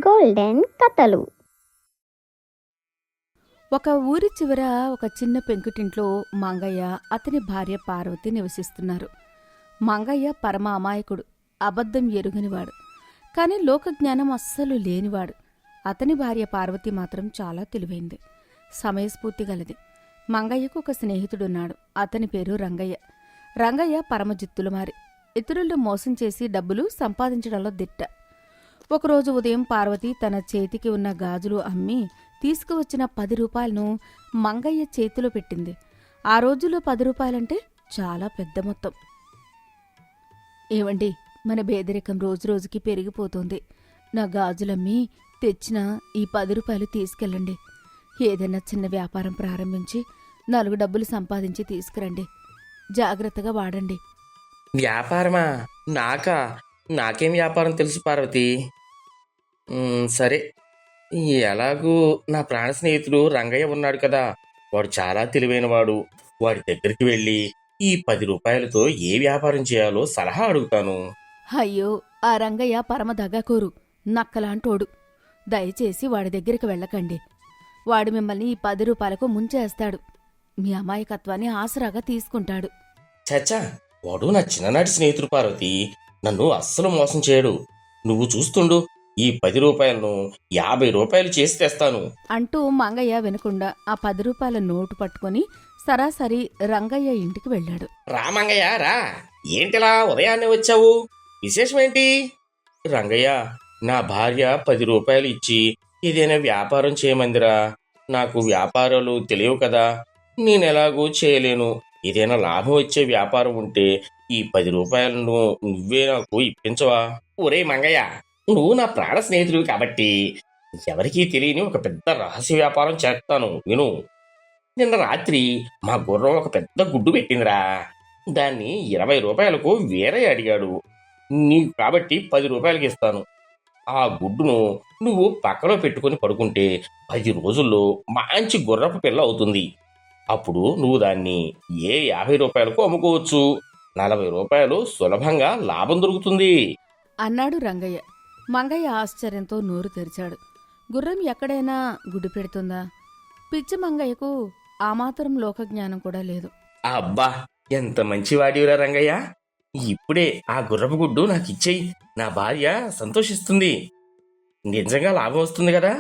Golden కథలు. ఒక ఊరి చివర ఒక చిన్న పెంకుటింట్లో మంగయ్య, అతని భార్య పార్వతి నివసిస్తున్నారు. మంగయ్య పరమ అమాయకుడు, అబద్ధం ఎరుగనివాడు, కాని లోకజ్ఞానం అస్సలు లేనివాడు. అతని భార్య పార్వతి మాత్రం చాలా తెలివైంది, సమయస్ఫూర్తి గలది. మంగయ్యకు ఒక స్నేహితుడున్నాడు. అతని పేరు రంగయ్య. రంగయ్య పరమజిత్తులమారి, ఇతరులను మోసం చేసి డబ్బులు సంపాదించడంలో దిట్ట. ఒకరోజు ఉదయం పార్వతి తన చేతికి ఉన్న గాజులు అమ్మి తీసుకువచ్చిన 10 రూపాయలను మంగయ్య చేతిలో పెట్టింది. ఆ రోజుల్లో 10 రూపాయలంటే చాలా పెద్ద మొత్తం. ఏవండి, మన పేదరికం రోజురోజుకి పెరిగిపోతుంది. నా గాజులమ్మి తెచ్చిన ఈ 10 రూపాయలు తీసుకెళ్ళండి. ఏదైనా చిన్న వ్యాపారం ప్రారంభించి 4 డబ్బులు సంపాదించి తీసుకురండి. జాగ్రత్తగా వాడండి. వ్యాపారమా? నాకేం వ్యాపారం తెలుసు పార్వతి. సరే, ఎలాగూ నా ప్రాణ స్నేహితుడు రంగయ్య ఉన్నాడు కదా, వాడు చాలా తెలివైనవాడు. వాడి దగ్గరికి వెళ్ళి ఈ 10 రూపాయలతో ఏ వ్యాపారం చేయాలో సలహా అడుగుతాను. అయ్యో, ఆ రంగయ్య పరమ దగాకోరు, నక్కలాంటోడు. దయచేసి వాడి దగ్గరికి వెళ్ళకండి. వాడు మిమ్మల్ని ఈ 10 రూపాయలకు ముంచేస్తాడు. మీ అమాయకత్వాన్ని ఆసరాగా తీసుకుంటాడు. చచ్చా, వాడు నా చిన్ననాటి స్నేహితుడు పార్వతి. నన్ను అస్సలు మోసం చేయడు. నువ్వు చూస్తుండు, ఈ 10 రూపాయలను 50 రూపాయలు చేసి తెస్తాను అంటూ మంగయ్య వినకుండా ఆ 10 రూపాయల నోటు పట్టుకుని సరాసరి రంగయ్య ఇంటికి వెళ్ళాడు. రా మంగయ్య, రా. ఏంటిలా ఉదయాన్నే వచ్చావు? విశేషమేంటి? రంగయ్య, నా భార్య 10 రూపాయలు ఇచ్చి ఏదైనా వ్యాపారం చేయమందిరా. నాకు వ్యాపారాలు తెలియవు కదా, నేనెలాగూ చేయలేను. ఏదైనా లాభం వచ్చే వ్యాపారం ఉంటే ఈ 10 రూపాయలను నువ్వే నాకు ఇప్పించవా? ఒరే మంగయ్య, నువ్వు నా ప్రాణ స్నేహితుడివి కాబట్టి ఎవరికీ తెలియని ఒక పెద్ద రహస్య వ్యాపారం చేస్తాను, విను. నిన్న రాత్రి మా గుర్రం ఒక పెద్ద గుడ్డు పెట్టిందిరా. దాన్ని 20 రూపాయలకు వేరే అడిగాడు. నీకు కాబట్టి 10 రూపాయలకి ఇస్తాను. ఆ గుడ్డును నువ్వు పక్కలో పెట్టుకుని పడుకుంటే 10 రోజుల్లో మంచి గుర్రపు పిల్ల అవుతుంది. అప్పుడు నువ్వు దాన్ని 50 రూపాయలకు అమ్ముకోవచ్చు. 40 రూపాయలు సులభంగా లాభం దొరుకుతుంది అన్నాడు రంగయ్య. మంగయ్య ఆశ్చర్యంతో నోరు తెరిచాడు. గుర్రం ఎక్కడైనా గుడ్డు పెడుతుందా? పిచ్చి మంగయ్యకు ఆ మాత్రం లోకజ్ఞానం కూడా లేదు. అబ్బా, ఎంత మంచివాడివిరా రంగయ్య. ఇప్పుడే ఆ గుర్రపు గుడ్డు నాకు ఇచ్చేయి. నా భార్య సంతోషిస్తుంది. నిజంగా లాభం వస్తుంది కదా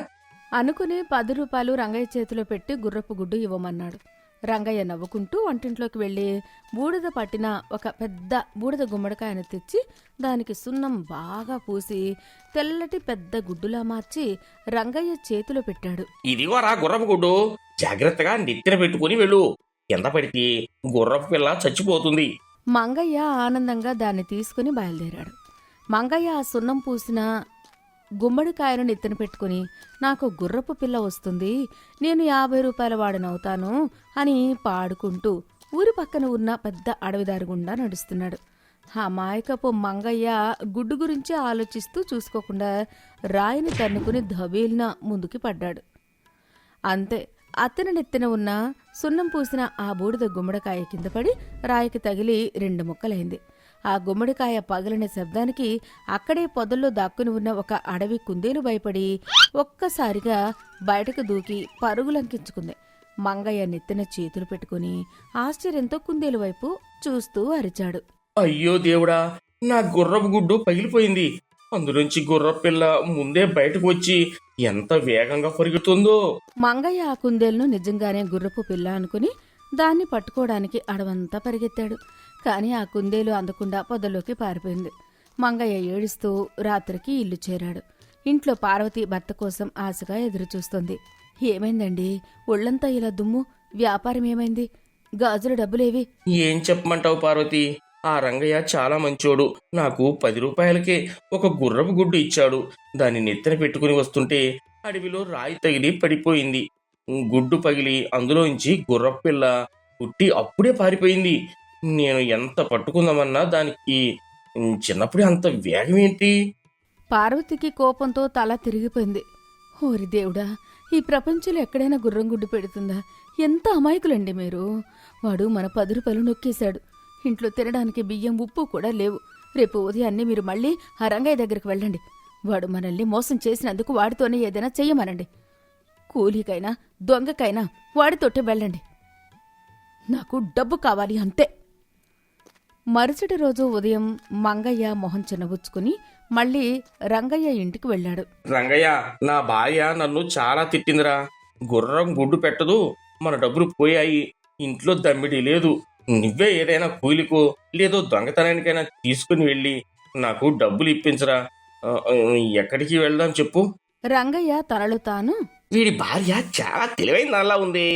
అనుకుని 10 రూపాయలు రంగయ్య చేతిలో పెట్టి గుర్రపు గుడ్డు ఇవ్వమన్నాడు. రంగయ్య నవ్వుకుంటూ వంటింట్లోకి వెళ్ళి బూడిద పట్టిన ఒక పెద్ద బూడిద గుమ్మడికాయను తెచ్చి దానికి సున్నం బాగా పూసి తెల్లటి పెద్ద గుడ్డులా మార్చి రంగయ్య చేతిలో పెట్టాడు. ఇదిగోరా గుర్రపు గుడ్డు, జాగ్రత్తగా నెత్తిన పెట్టుకుని వెళ్ళు. కింద పడితే గుర్రపు పిల్ల చచ్చిపోతుంది. మంగయ్య ఆనందంగా దాన్ని తీసుకుని బయలుదేరాడు. మంగయ్య ఆ సున్నం పూసిన గుమ్మడికాయను నెత్తిన పెట్టుకుని, నాకు గుర్రపు పిల్ల వస్తుంది, నేను 50 రూపాయల వాడనవుతాను అని పాడుకుంటూ ఊరి పక్కన ఉన్న పెద్ద అడవిదారి గుండా నడుస్తున్నాడు. అమాయకపు మంగయ్య గుడ్డు గురించి ఆలోచిస్తూ చూసుకోకుండా రాయిని తన్నుకుని ధబేలిన ముందుకి పడ్డాడు. అంతే, అతని నెత్తిన ఉన్న సున్నం పూసిన ఆ బూడిద గుమ్మడికాయ కింద పడి రాయికి తగిలి 2 ముక్కలైంది. ఆ గుమ్మడికాయ పగిలిన శబ్దానికి అక్కడే పొదల్లో దాక్కుని ఉన్న ఒక అడవి కుందేలు భయపడి ఒక్కసారిగా బయటకు దూకి పరుగులంకించుకుంది. మంగయ్య నెత్తిన చేతులు పెట్టుకుని ఆశ్చర్యంతో కుందేలు వైపు చూస్తూ అరిచాడు. అయ్యో దేవుడా, నా గుర్రపు గుడ్డు పగిలిపోయింది. అందులోంచి గుర్రపు పిల్ల ముందే బయటకు వచ్చి ఎంత వేగంగా పరిగెడుతుందో. మంగయ్య ఆ కుందేలును నిజంగానే గుర్రపు పిల్ల అనుకుని దాన్ని పట్టుకోవడానికి అడవంతా పరిగెత్తాడు. కాని ఆ కుందేలు అందకుండా పొదలోకి పారిపోయింది. మంగయ్య ఏడుస్తూ రాత్రికి ఇల్లు చేరాడు. ఇంట్లో పార్వతి భర్త కోసం ఆశగా ఎదురుచూస్తుంది. ఏమైందండి, ఒళ్లంతా ఇలా దుమ్ము? వ్యాపారం ఏమైంది? గాజుల డబ్బులేవి? ఏం చెప్పమంటావు పార్వతి, ఆ రంగయ్య చాలా మంచోడు. నాకు 10 రూపాయలకే ఒక గుర్రపు గుడ్డు ఇచ్చాడు. దాన్ని నెత్తిన పెట్టుకుని వస్తుంటే అడవిలో రాయి తగిలి పడిపోయింది. గుడ్డు పగిలి అందులోంచి గుర్రపు పిల్ల పుట్టి అప్పుడే పారిపోయింది. నేను ఎంత పట్టుకుందామన్నా దానికి చిన్నప్పుడే అంత వేగం ఏంటి? పార్వతికి కోపంతో తల తిరిగిపోయింది. ఓరి దేవుడా, ఈ ప్రపంచంలో ఎక్కడైనా గుర్రం గుడ్డు పెడుతుందా? ఎంత అమాయకులండి మీరు. వాడు మన 10 రూపాయలు నొక్కేశాడు. ఇంట్లో తినడానికి బియ్యం ఉప్పు కూడా లేవు. రేపు ఉదయాన్నే మీరు మళ్ళీ ఆ రంగయ్య దగ్గరికి వెళ్ళండి. వాడు మనల్ని మోసం చేసినందుకు వాడితోనే ఏదైనా చెయ్యమనండి. కూలీకైనా దొంగకైనా వాడితోటే వెళ్ళండి. నాకు డబ్బు కావాలి అంతే. మరుసటి రోజు ఉదయం మంగయ్య మొహం చిన్నబుచ్చుకుని మళ్ళీ రంగయ్య ఇంటికి వెళ్ళాడు. రంగయ్య, నా భార్య నన్ను చాలా తిట్టిందిరా. గుర్రం గుడ్డు పెట్టదు, మన డబ్బులు పోయాయి, ఇంట్లో దమ్మిడి లేదు. నువ్వే ఏదైనా కూలికో లేదో దొంగతనానికైనా తీసుకుని వెళ్ళి నాకు డబ్బులు ఇప్పించరా. ఎక్కడికి వెళ్దాం చెప్పు. రంగయ్య తనలో తాను, వీడి భార్య చాలా తెలివైన దానిలా ఉంది.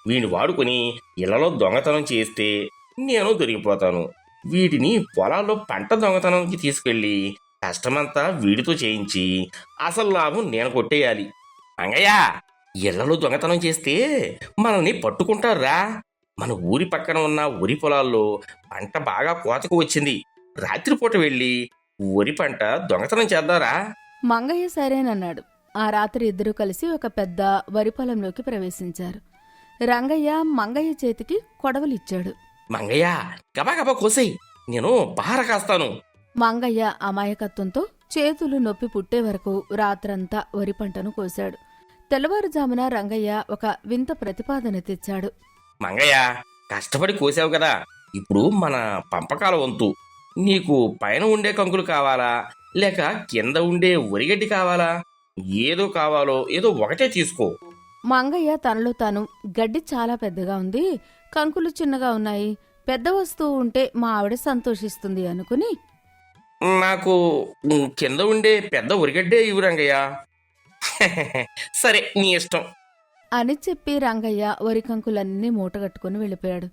వీడిని వాడుకుని ఇళ్లలో దొంగతనం చేస్తే నేను దొరికిపోతాను. వీటిని పొలాల్లో పంట దొంగతనానికి తీసుకెళ్ళి కష్టమంతా వీడితో చేయించి అసలు లాభం నేను కొట్టేయాలి. రంగయ్య, ఇళ్లలో దొంగతనం చేస్తే మనల్ని పట్టుకుంటారా. మన ఊరి పక్కన ఉన్న వరి పొలాల్లో పంట బాగా కోతకు వచ్చింది. రాత్రిపూట వెళ్ళి వరి పంట దొంగతనం చేద్దారా. మంగయ్య సరేనన్నాడు. ఆ రాత్రి ఇద్దరూ కలిసి ఒక పెద్ద వరి పొలంలోకి ప్రవేశించారు. రంగయ్య మంగయ్య చేతికి కొడవలిచ్చాడు. మంగయ్య, గబా కోసేయ్, నేను పహార కాస్తాను. మంగయ్య అమాయకత్వంతో చేతులు నొప్పి పుట్టే వరకు రాత్రంతా వరి పంటను కోశాడు. తెల్లవారుజామున రంగయ్య ఒక వింత ప్రతిపాదన తెచ్చాడు. మంగయ్య, కష్టపడి కోసావు కదా, ఇప్పుడు మన పంపకాల వంతు. నీకు పైన ఉండే కంకులు కావాలా లేక కింద ఉండే వరిగడ్డి కావాలా? ఏదో కావాలో ఏదో ఒకటే తీసుకో. మంగయ్య తనలో తాను, గడ్డి చాలా పెద్దగా ఉంది, కంకులు చిన్నగా ఉన్నాయి, పెద్ద వస్తువు ఉంటే మా ఆవిడ సంతోషిస్తుంది అనుకుని, నాకు కింద ఉండే పెద్ద వరిగడ్డే ఇవ్వు రంగయ్య. సరే, నీ ఇష్టం అని చెప్పి రంగయ్య వరి కంకులన్నీ మూటగట్టుకుని వెళ్ళిపోయాడు.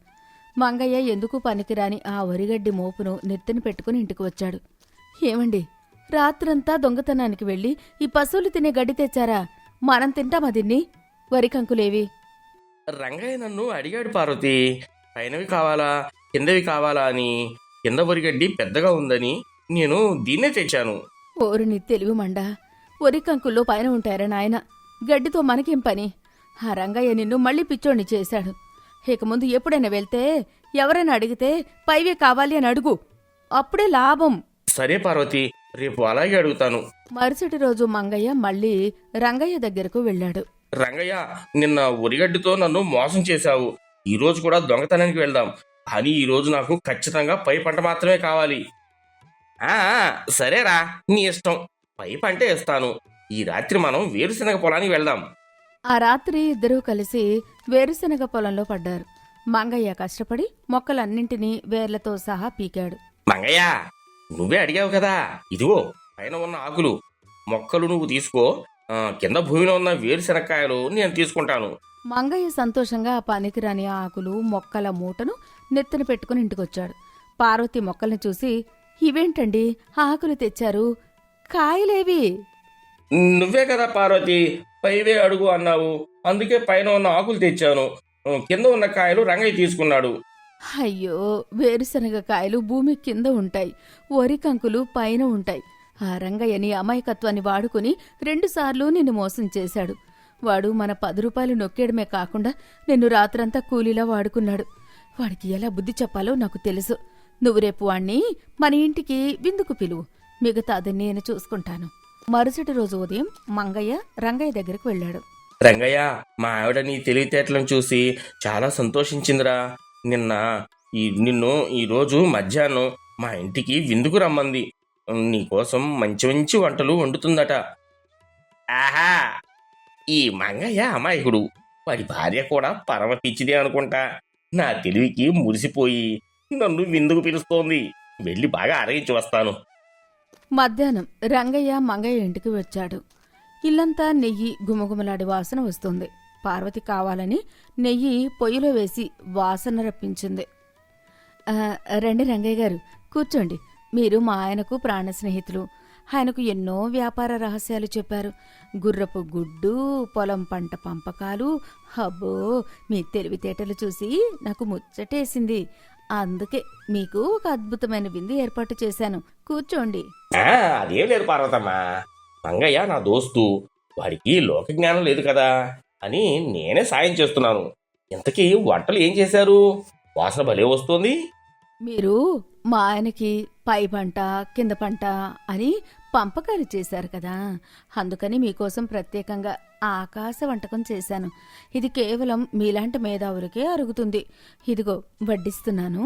మంగయ్య ఎందుకు పనికిరాని ఆ వరిగడ్డి మోపును నెత్తిన పెట్టుకుని ఇంటికి వచ్చాడు. ఏమండి, రాత్రంతా దొంగతనానికి వెళ్ళి ఈ పశువులు తినే గడ్డి తెచ్చారా? మనం తింటామా దీన్ని? వరి కంకులేవి? రంగయ్య నన్ను అడిగాడు పార్వతి, పైనవి కావాలా కిందవి కావాలా అని. కింద వరిగడ్డి పెద్దగా ఉందని నేను దీన్నే తెచ్చాను. ఓరుని తెలివి మండా, వరి కంకుల్లో పైన ఉంటారా నాయన? గడ్డితో మనకేం పని? ఆ రంగయ్య నిన్ను మళ్ళీ పిచ్చోణ్ణి చేశాడు. ఇక ముందు ఎప్పుడైనా వెళ్తే ఎవరైనా అడిగితే పైవే కావాలి అని అడుగు, అప్పుడే లాభం. సరే పార్వతి, రేపు అలాగే అడుగుతాను. మరుసటి రోజు మంగయ్య మళ్ళీ రంగయ్య దగ్గరకు వెళ్ళాడు. రంగయ్య, నిన్న వరిగడ్డితో నన్ను మోసం చేశావు. ఈ రోజు కూడా దొంగతనానికి వెళ్దాం, కానీ ఈ రోజు నాకు ఖచ్చితంగా పై పంట మాత్రమే కావాలి. సరేరా, నీ ఇష్టం, పై పంటే ఇస్తాను. ఈ రాత్రి మనం వేరుశనగ పొలానికి వెళ్దాం. ఆ రాత్రి ఇద్దరూ కలిసి వేరుశనగ పొలంలో పడ్డారు. మంగయ్య కష్టపడి మొక్కలన్నింటినీ వేర్లతో సహా పీకాడు. మంగయ్య, నువ్వే అడిగావు కదా, ఇదిగో పైన ఉన్న ఆకులు, మొక్కలు నువ్వు తీసుకో. కింద భూమిలో ఉన్న వేరుశనక్కాయలు నేను తీసుకుంటాను. మంగయ్య సంతోషంగా ఆ పనికిరాని ఆకులు మొక్కల మూటను నెత్తిన పెట్టుకుని ఇంటికొచ్చాడు. పార్వతి మొక్కల్ని చూసి, ఇవేంటండి ఆకులు తెచ్చారు, కాయలేవి? నువ్వే కదా పార్వతి, పైవే అడుగు అన్నావు, అందుకే పైన ఉన్న ఆకులు తెచ్చాను. కింద ఉన్న కాయలు రంగయ్య తీసుకున్నాడు. అయ్యో, వేరుశనగ కాయలు భూమి కింద ఉంటాయి, వరి కంకులు పైన ఉంటాయి. ఆ రంగయ్యని అమాయకత్వాన్ని వాడుకుని 2 సార్లు నిన్ను మోసం చేశాడు. వాడు మన 10 రూపాయలు నొక్కేయడమే కాకుండా నిన్ను రాత్రంతా కూలీలా వాడుకున్నాడు. వాడికి ఎలా బుద్ధి చెప్పాలో నాకు తెలుసు. నువ్వు రేపు వాణ్ణి మన ఇంటికి విందుకు పిలువు, మిగతాది నేను చూసుకుంటాను. మరుసటి రోజు ఉదయం మంగయ్య రంగయ్య దగ్గరికి వెళ్ళాడు. రంగయ్య, మా ఆవిడ నీ తెలివితేటలను చూసి చాలా సంతోషించిందిరా. నిన్ను ఈరోజు మధ్యాహ్నం మా ఇంటికి విందుకు రమ్మంది. నీకోసం మంచి మంచి వంటలు వండుతుందట. ఆహా, ఈ మంగయ్య అమాయకుడు, వాడి భార్య కూడా పరమ పిచ్చిదే అనుకుంటా. నా తెలివికి మురిసిపోయి నన్ను విందుకు పిలుస్తోంది. వెళ్ళి బాగా అరగించి వస్తాను. మధ్యాహ్నం రంగయ్య మంగయ్య ఇంటికి వచ్చాడు. ఇల్లంతా నెయ్యి గుమగుమలాడి వాసన వస్తుంది. పార్వతి కావాలని నెయ్యి పొయ్యిలో వేసి వాసన రప్పించింది. రండి రంగయ్య గారు, కూర్చోండి. మీరు మా ఆయనకు ప్రాణ స్నేహితులు. ఆయనకు ఎన్నో వ్యాపార రహస్యాలు చెప్పారు. గుర్రపు గుడ్డు, పొలం పంట పంపకాలు. అబ్బో, మీ తెలివితేటలు చూసి నాకు ముచ్చటేసింది. అందుకే మీకు ఒక అద్భుతమైన విందు ఏర్పాటు చేశాను. కూర్చోండి. అదేం లేదు పార్వతమ్మ, మంగయ్య నా దోస్తు, వాడికి లోక జ్ఞానం లేదు కదా అని నేనే సాయం చేస్తున్నాను. ఇంతకీ వంటలు ఏం చేశారు? వాసన భలే వస్తోంది. మీరు మా ఆయనకి పై పంట కింద పంట అని పంపకాలు చేశారు కదా, అందుకని మీకోసం ప్రత్యేకంగా ఆకాశ వంటకం చేశాను. ఇది కేవలం మీలాంటి మేధావులకే అరుగుతుంది. ఇదిగో వడ్డిస్తున్నాను.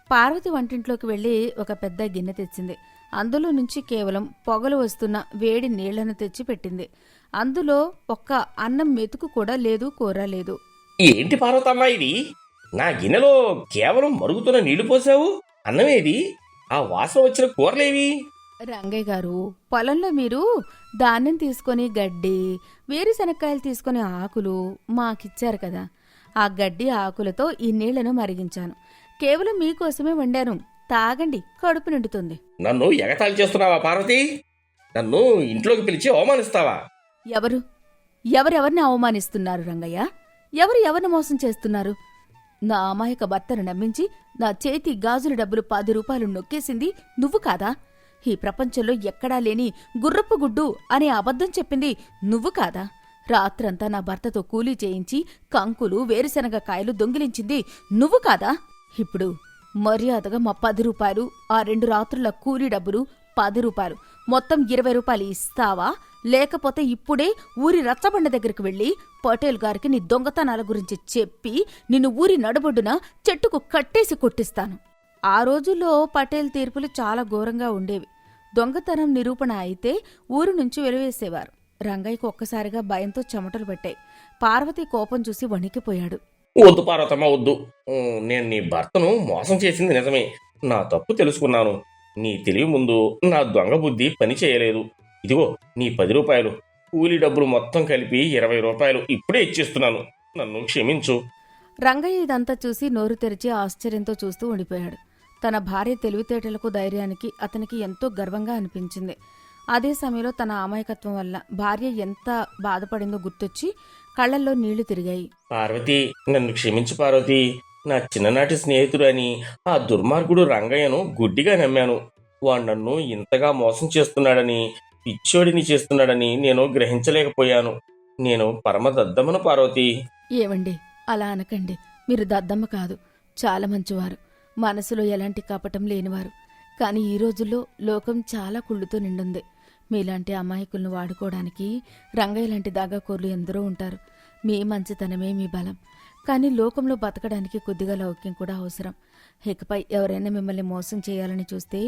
పార్వతి వంటింట్లోకి వెళ్ళి ఒక పెద్ద గిన్నె తెచ్చింది. అందులో నుంచి కేవలం పొగలు వస్తున్న వేడి నీళ్లను తెచ్చి పెట్టింది. అందులో ఒక్క అన్నం మెతుకు కూడా లేదు, కూర లేదు. ఏంటి పార్వతమ్మ ఇది? నా గిన్నెలో కేవలం మరుగుతున్న నీళ్లు పోసావు. అన్నమేది? ఆ వాసన వచ్చిన కూరలేవి? రంగయ్య గారు, పొలంలో మీరు ధాన్యం తీసుకొని గడ్డి, వేరుశనక్కాయలు తీసుకొని ఆకులు మాకిచ్చారు కదా, ఆ గడ్డి ఆకులతో ఈ నీళ్లను మరిగించాను. కేవలం మీకోసమే వండాను. తాగండి, కడుపు నిండుతుంది. నన్ను ఎగతాళి చేస్తున్నావా పార్వతి? నన్ను ఇంట్లోకి పిలిచి అవమానిస్తావా? ఎవరెవరిని అవమానిస్తున్నారు రంగయ్య? ఎవరిని మోసం చేస్తున్నారు? నా అమాయక భర్తను నమ్మించి నా చేతి గాజుల డబ్బులు 10 రూపాయలు నొక్కేసింది నువ్వు కాదా? ఈ ప్రపంచంలో ఎక్కడా లేని గుర్రపు గుడ్డు అనే అబద్ధం చెప్పింది నువ్వు కాదా? రాత్రంతా నా భర్తతో కూలీ చేయించి కంకులు వేరుశనగ కాయలు దొంగిలించింది నువ్వు కాదా? ఇప్పుడు మర్యాదగా మా 10 రూపాయలు, ఆ 2 రాత్రుల కూలీ డబ్బులు 10 రూపాయలు, మొత్తం 20 రూపాయలు ఇస్తావా? లేకపోతే ఇప్పుడే ఊరి రచ్చబండ దగ్గరికి వెళ్ళి పటేల్ గారికి నీ దొంగతనాల గురించి చెప్పి నిన్ను ఊరి నడుబొడ్డున చెట్టుకు కట్టేసి కొట్టిస్తాను. ఆ రోజుల్లో పటేల్ తీర్పులు చాలా ఘోరంగా ఉండేవి. దొంగతనం నిరూపణ అయితే ఊరు నుంచి వెలివేసేవారు. రంగయ్యకు ఒక్కసారిగా భయంతో చెమటలు పట్టాయి. పార్వతి కోపం చూసి వణికిపోయాడు. వద్దు పార్వతమ్మ, వద్దు. నేను నీ భర్తను మోసం చేసింది నిజమే. నా తప్పు తెలుసుకున్నాను. నీ తెలివి ముందు నా దొంగ బుద్ధి పని చేయలేదు. ఇదిగో నీ 10 రూపాయలు, కూలీ డబ్బులు మొత్తం కలిపి 20 రూపాయలు ఇప్పుడే ఇచ్చేస్తున్నాను. నన్ను క్షమించు. రంగయ్య ఇదంతా చూసి నోరు తెరిచి ఆశ్చర్యంతో చూస్తూ ఉండిపోయాడు. తన భార్య తెలివితేటలకు, ధైర్యానికి అతనికి ఎంతో గర్వంగా అనిపించింది. అదే సమయంలో తన అమాయకత్వం వల్ల భార్య ఎంత బాధపడిందో గుర్తొచ్చి కళ్లల్లో నీళ్లు తిరిగాయి. పార్వతి, నన్ను క్షమించు పార్వతి. నా చిన్ననాటి స్నేహితుడు అని ఆ దుర్మార్గుడు రంగయ్యను గుడ్డిగా నమ్మాను. వాడు నన్ను ఇంతగా మోసం చేస్తున్నాడని, పిచ్చోడిని చేస్తున్నాడని నేను గ్రహించలేకపోయాను. నేను పరమ దద్దమ్మను పార్వతి. ఏవండి, అలా అనకండి. మీరు దద్దమ్మ కాదు, చాలా మంచివారు, మనసులో ఎలాంటి కపటం లేనివారు. కానీ ఈ రోజుల్లో లోకం చాలా కుళ్ళుతో నిండుంది. మీలాంటి అమాయకులను వాడుకోవడానికి రంగయ్య లాంటి దాగాకోర్లు ఎందరో ఉంటారు. మీ మంచితనమే మీ బలం. కానీ లోకంలో బతకడానికి కొద్దిగా లౌక్యం కూడా అవసరం. ఇకపై ఎవరైనా మిమ్మల్ని మోసం చేయాలని చూస్తే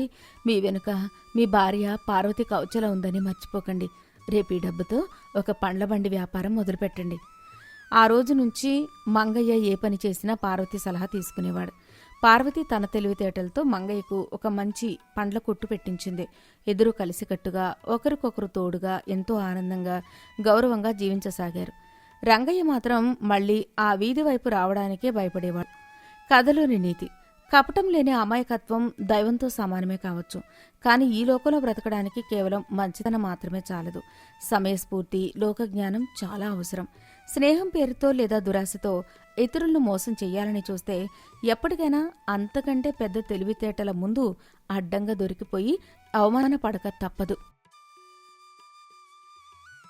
మీ వెనుక మీ భార్య పార్వతి కౌచల ఉందని మర్చిపోకండి. రేపు ఈ డబ్బుతో ఒక పండ్ల బండి వ్యాపారం మొదలుపెట్టండి. ఆ రోజు నుంచి మంగయ్య ఏ పని చేసినా పార్వతి సలహా తీసుకునేవాడు. పార్వతి తన తెలివితేటలతో మంగయ్యకు ఒక మంచి పండ్ల కొట్టు పెట్టించింది. ఇద్దరూ కలిసికట్టుగా ఒకరికొకరు తోడుగా ఎంతో ఆనందంగా గౌరవంగా జీవించసాగారు. రంగయ్య మాత్రం మళ్లీ ఆ వీధి వైపు రావడానికే భయపడేవాడు. కథలోని నీతి: కపటం లేని అమాయకత్వం దైవంతో సమానమే కావచ్చు. కానీ ఈ లోకంలో బ్రతకడానికి కేవలం మంచితనం మాత్రమే చాలదు. సమయస్ఫూర్తి, లోకజ్ఞానం చాలా అవసరం. స్నేహం పేరుతో లేదా దురాశతో ఇతరులను మోసం చెయ్యాలని చూస్తే ఎప్పటికైనా అంతకంటే పెద్ద తెలివితేటల ముందు అడ్డంగా దొరికిపోయి అవమానపడక తప్పదు.